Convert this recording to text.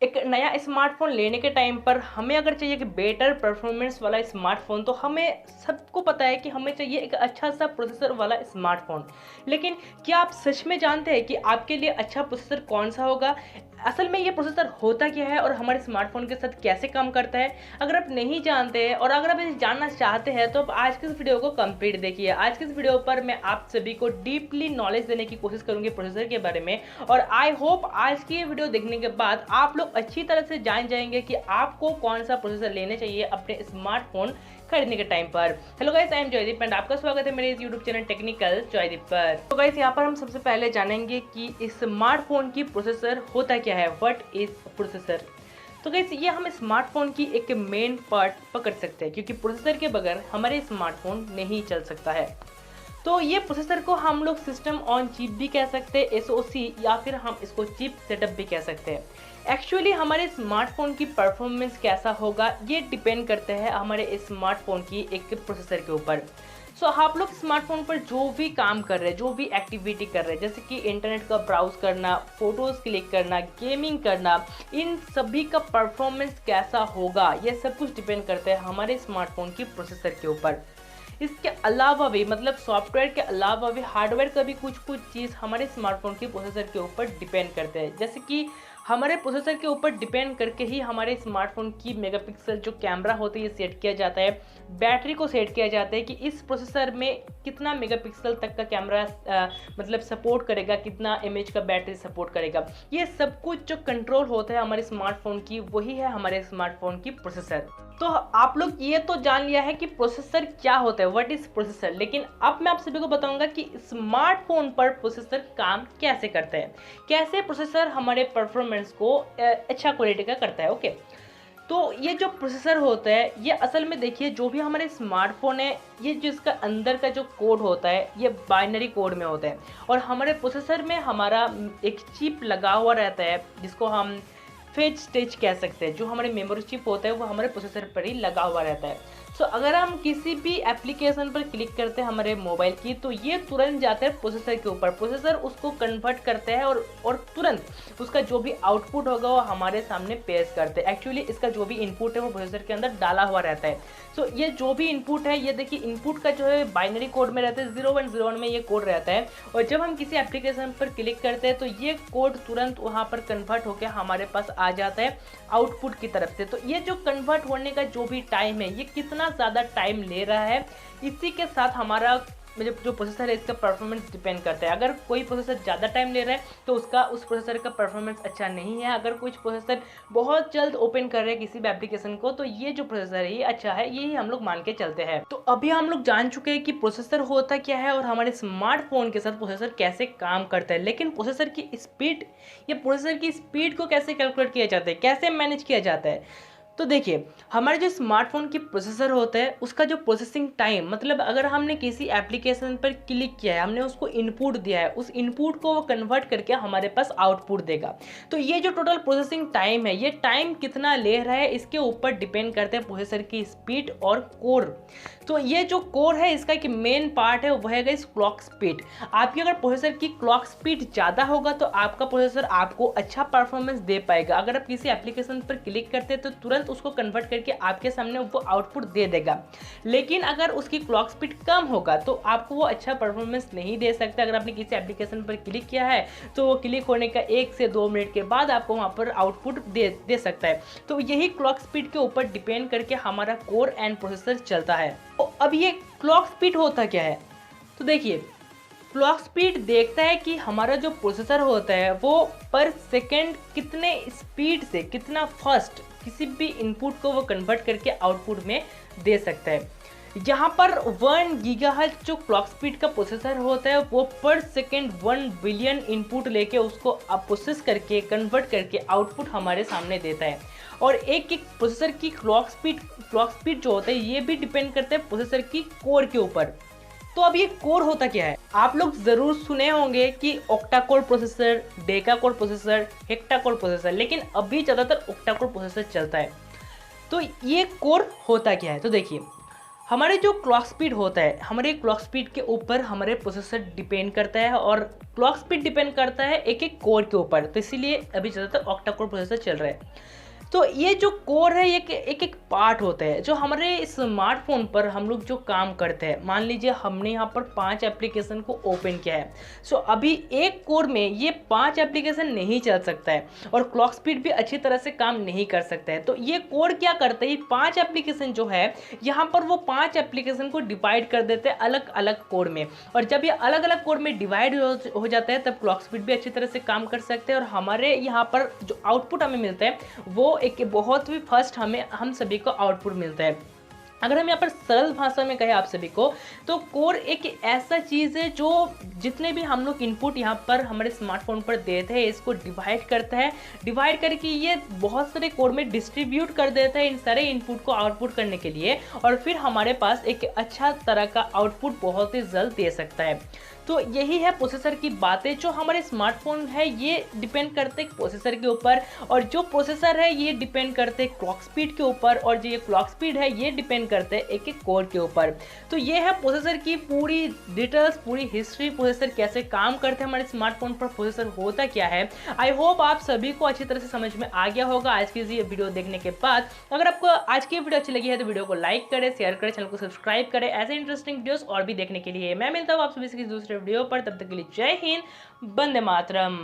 एक नया स्मार्टफोन लेने के टाइम पर हमें अगर चाहिए कि बेटर परफॉर्मेंस वाला स्मार्टफोन, तो हमें सबको पता है कि हमें चाहिए एक अच्छा सा प्रोसेसर वाला स्मार्टफोन। लेकिन क्या आप सच में जानते हैं कि आपके लिए अच्छा प्रोसेसर कौन सा होगा? असल में ये प्रोसेसर होता क्या है और हमारे स्मार्टफोन के साथ कैसे काम करता है? अगर आप नहीं जानते हैं और अगर आप इसे जानना चाहते हैं तो आप आज के इस वीडियो को कंप्लीट देखिए। आज के इस वीडियो पर मैं आप सभी को डीपली नॉलेज देने की कोशिश करूंगी प्रोसेसर के बारे में, और आई होप आज की ये वीडियो देखने के बाद आप लोग अच्छी तरह से जान जाएंगे कि आपको कौन सा प्रोसेसर लेने चाहिए अपने स्मार्टफोन खरीदने के टाइम पर। Hello guys, I am Joydeep and आपका स्वागत है मेरे इस यूट्यूब चैनल टेक्निकल जॉयदीप पर। तो गाइस, यहाँ पर हम सबसे पहले जानेंगे कि स्मार्टफोन की प्रोसेसर होता क्या है, व्हाट इज प्रोसेसर। तो गाइस, ये हम स्मार्टफोन की एक मेन पार्ट पकड़ सकते हैं, क्योंकि प्रोसेसर के बगैर हमारे स्मार्टफोन नहीं चल सकता है। तो ये प्रोसेसर को हम लोग सिस्टम ऑन चिप भी कह सकते हैं, एसओसी, या फिर हम इसको चिप सेटअप भी कह सकते हैं। एक्चुअली हमारे स्मार्टफोन की परफॉर्मेंस कैसा होगा ये डिपेंड करते हैं हमारे स्मार्टफोन की एक प्रोसेसर के ऊपर। सो आप लोग स्मार्टफोन पर जो भी काम कर रहे हैं, जो भी एक्टिविटी कर रहे हैं, जैसे कि इंटरनेट का ब्राउज करना, फोटोज़ क्लिक करना, गेमिंग करना, इन सभी का परफॉर्मेंस कैसा होगा ये सब कुछ डिपेंड करता है हमारे स्मार्टफोन की प्रोसेसर के ऊपर। इसके अलावा भी, मतलब सॉफ्टवेयर के अलावा भी हार्डवेयर का भी कुछ कुछ चीज़ हमारे स्मार्टफोन की प्रोसेसर के ऊपर डिपेंड करते हैं। जैसे कि हमारे प्रोसेसर के ऊपर डिपेंड करके ही हमारे स्मार्टफोन की मेगापिक्सल जो कैमरा होती है ये सेट किया जाता है, बैटरी को सेट किया जाता है कि इस प्रोसेसर में कितना मेगापिक्सल तक का कैमरा मतलब सपोर्ट करेगा, कितना एमएच का बैटरी सपोर्ट करेगा। ये सब कुछ जो कंट्रोल होता है हमारे स्मार्टफोन की, वही है हमारे स्मार्टफोन की प्रोसेसर। तो आप लोग ये तो जान लिया है कि प्रोसेसर क्या होता है, व्हाट इज प्रोसेसर। लेकिन अब मैं आप सभी को बताऊंगा कि स्मार्टफोन पर प्रोसेसर काम कैसे करता है, कैसे प्रोसेसर हमारे परफॉर्मेंस को अच्छा क्वालिटी का करता है। ओके, तो ये जो प्रोसेसर होता है ये असल में देखिए, जो भी हमारे स्मार्टफोन है, ये जो इसका अंदर का जो कोड होता है ये बाइनरी कोड में होता है, और हमारे प्रोसेसर में हमारा एक चिप लगा हुआ रहता है जिसको हम फेज स्टेज कह सकते हैं। जो हमारे मेमोरी चिप होता है वो हमारे प्रोसेसर पर ही लगा हुआ रहता है। सो अगर हम किसी भी एप्लीकेशन पर क्लिक करते हैं हमारे मोबाइल की, तो ये तुरंत जाता है प्रोसेसर के ऊपर। प्रोसेसर उसको कन्वर्ट करते हैं और तुरंत उसका जो भी आउटपुट होगा वो हमारे सामने पेश करते हैं। एक्चुअली इसका जो भी इनपुट है वो प्रोसेसर के अंदर डाला हुआ रहता है। सो ये जो भी इनपुट है, ये देखिए इनपुट का जो है बाइनरी कोड में रहता है, 0101 में ये कोड रहता है, और जब हम किसी एप्लीकेशन पर क्लिक करते हैं तो ये कोड तुरंत वहाँ पर कन्वर्ट होकर हमारे पास आ जाता है आउटपुट की तरफ से। तो ये जो कन्वर्ट होने का जो भी टाइम है, ये कितना ज़्यादा टाइम ले रहा है, इसी के साथ हमारा मतलब जो प्रोसेसर है इसका परफॉर्मेंस डिपेंड करता है। अगर कोई प्रोसेसर ज़्यादा टाइम ले रहा है तो उस प्रोसेसर का परफॉर्मेंस अच्छा नहीं है। अगर कुछ प्रोसेसर बहुत जल्द ओपन कर रहे हैं किसी भी एप्लीकेशन को, तो ये जो प्रोसेसर है ये अच्छा है, यही हम लोग मान के चलते हैं। तो अभी हम लोग जान चुके हैं कि प्रोसेसर होता क्या है और हमारे स्मार्टफोन के साथ प्रोसेसर कैसे काम करता है। लेकिन प्रोसेसर की स्पीड, या प्रोसेसर की स्पीड को कैसे कैलकुलेट किया जाता है, कैसे मैनेज किया जाता है। तो देखिए, हमारे जो स्मार्टफोन की प्रोसेसर होता है उसका जो प्रोसेसिंग टाइम, मतलब अगर हमने किसी एप्लीकेशन पर क्लिक किया है, हमने उसको इनपुट दिया है, उस इनपुट को वो कन्वर्ट करके हमारे पास आउटपुट देगा। तो ये जो टोटल प्रोसेसिंग टाइम है, ये टाइम कितना ले रहा है इसके ऊपर डिपेंड करते हैं प्रोसेसर की स्पीड और कोर। तो ये जो कोर है इसका एक मेन पार्ट है, वह है इस क्लॉक स्पीड। आपकी अगर प्रोसेसर की क्लॉक स्पीड ज़्यादा होगा तो आपका प्रोसेसर आपको अच्छा परफॉर्मेंस दे पाएगा। अगर आप किसी एप्लीकेशन पर क्लिक करते हैं तो तुरंत उसको कन्वर्ट करके आपके सामने वो आउटपुट दे देगा। लेकिन अगर उसकी क्लॉक स्पीड कम होगा तो आपको वो अच्छा परफॉर्मेंस नहीं दे सकता। अगर आपने किसी एप्लीकेशन पर क्लिक किया है तो वो क्लिक होने का 1 से 2 मिनट के बाद आपको वहाँ पर आउटपुट दे सकता है। तो यही क्लॉक स्पीड के ऊपर डिपेंड करके हमारा कोर एंड प्रोसेसर चलता है। तो अब ये क्लॉक स्पीड होता क्या है, तो देखिए, क्लॉक स्पीड देखता है कि हमारा जो प्रोसेसर होता है वो पर सेकेंड कितने स्पीड से, कितना फास्ट किसी भी इनपुट को वो कन्वर्ट करके आउटपुट में दे सकता है। यहाँ पर 1 गीगाहर्ट्ज़ जो क्लॉक स्पीड का प्रोसेसर होता है वो पर सेकेंड 1 बिलियन इनपुट लेके उसको प्रोसेस करके कन्वर्ट करके आउटपुट हमारे सामने देता है। और एक एक प्रोसेसर की क्लॉक स्पीड जो होता है ये भी डिपेंड करता है प्रोसेसर की कोर के ऊपर। तो अब ये कोर होता क्या है, आप लोग जरूर सुने होंगे कि octa core processor, Deka core processor, hecto core processor, लेकिन अभी ज़्यादातर ऑक्टा कोर प्रोसेसर चलता है। तो ये कोर होता क्या है, तो देखिए, हमारे जो क्लॉक स्पीड होता है, हमारे क्लॉक स्पीड के ऊपर हमारे प्रोसेसर डिपेंड करता है और क्लॉक स्पीड डिपेंड करता है एक एक कोर के ऊपर। तो इसीलिए अभी ज़्यादातर ऑक्टा कोर प्रोसेसर चल रहा है। तो ये जो कोर है ये एक एक पार्ट होता है जो हमारे स्मार्टफोन पर हम लोग जो काम करते हैं। मान लीजिए हमने यहाँ पर 5 एप्लीकेशन को ओपन किया है। सो अभी एक कोर में ये 5 एप्लीकेशन नहीं चल सकता है और क्लॉक स्पीड भी अच्छी तरह से काम नहीं कर सकता है। तो ये कोर क्या करता है, 5 एप्लीकेशन जो है यहाँ पर वो 5 एप्लीकेशन को डिवाइड कर देते हैं अलग अलग कोर में। और जब ये अलग अलग कोर में डिवाइड हो जाता है तब क्लॉक स्पीड भी अच्छी तरह से काम कर सकते हैं और हमारे यहाँ पर जो आउटपुट हमें मिलता है वो एक बहुत भी फर्स्ट हम सभी को आउटपुट मिलता है। अगर हम यहाँ पर सरल भाषा में कहें आप सभी को, तो कोर एक ऐसा चीज़ है जो जितने भी हम लोग इनपुट यहाँ पर हमारे स्मार्टफोन पर देते हैं इसको डिवाइड करता है। डिवाइड करके ये बहुत सारे कोर में डिस्ट्रीब्यूट कर देता है इन सारे इनपुट को आउटपुट करने के लिए और फिर हमारे पास एक अच्छा तरह का आउटपुट बहुत ही जल्द दे सकता है। तो यही है प्रोसेसर की बातें। जो हमारे स्मार्टफोन है ये डिपेंड करते हैं प्रोसेसर के ऊपर और जो प्रोसेसर है ये डिपेंड करते हैं क्लॉक स्पीड के ऊपर और जो ये क्लॉक स्पीड है ये डिपेंड करते हैं एक एक कोर के ऊपर। तो ये है प्रोसेसर की पूरी डिटेल्स, पूरी हिस्ट्री, प्रोसेसर कैसे काम करते हैं हमारे स्मार्टफोन पर, प्रोसेसर होता क्या है। आई होप आप सभी को अच्छी तरह से समझ में आ गया होगा आज की ये वीडियो देखने के बाद। अगर आपको आज की वीडियो अच्छी लगी है तो वीडियो को लाइक करें, शेयर करें, चैनल को सब्सक्राइब करें ऐसे इंटरेस्टिंग वीडियोस और भी देखने के लिए। मैं मिलता हूँ आप सभी से दूसरे वीडियो पर, तब तक के लिए जय हिंद, वंदे मातरम।